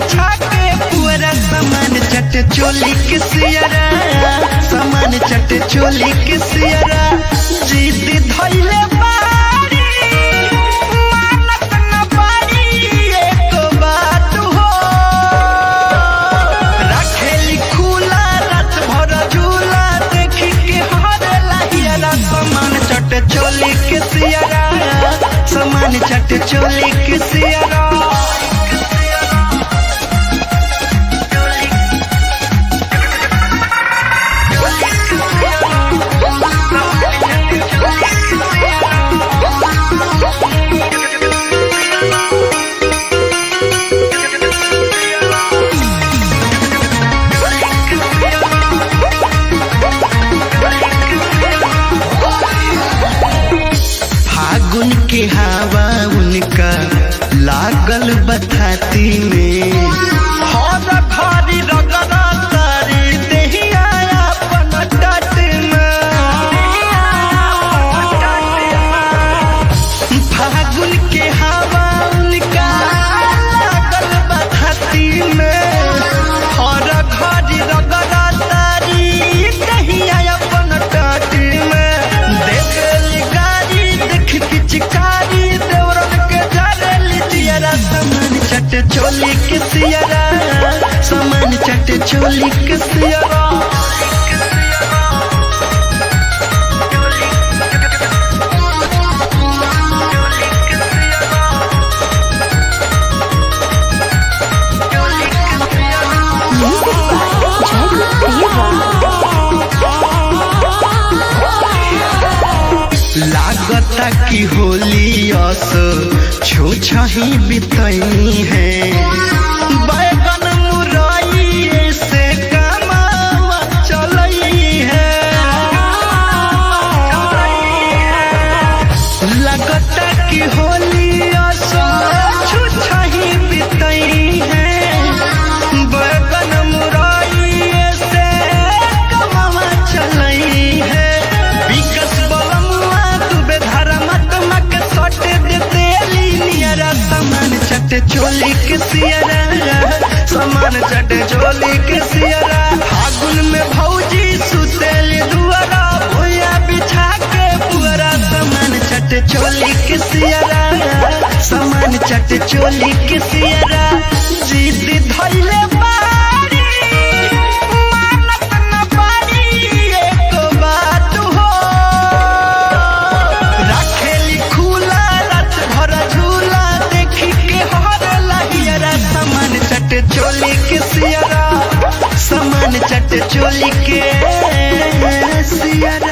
बिछा के पूरा सामान चट चोली के सियरा, सामान चट चोली के सियरा। जिद धइले बारी मानत न बारी एक बात हो, रखेली खुला रात भर झूला देखी के हरेला हियरा। सामान चट चोली के सियरा, सामान चट चोली के सियरा। फागुन के हवा उनका लागल बथाती में, हर भारी रगड़ा तारी देहिया अपन टट में। फागुन के हवा उनका लागल बथाती में, हर भारी रगड़ा तारी देहिया अपन टट में। चिकारी देवरन के जारेली जियरा, सामान चट चोली के सियरा, सामान चट चोली के सियरा। लागता की होली अस छुछही बितई है, बैगन मुरई से कमावा चलई है। लगता की होली अस छुछही बितई है, बैगन मुरई से कमावा चलई है। विकस सामान चट चोली के सियरा, सामान चट चोली के सियरा। फागुन में भौजी सुतेली दुआरा, भुइया बिछा के पूरा सामान चट चोली के सियरा, सामान चट चोली के सियरा। जिद धइले बारी मानत न बारी एक बात हो, रखेली खुला रात भर झूला देखी के हरेला हियरा। सामान चट चोली के सियरा, सामान चट चोली के सियरा।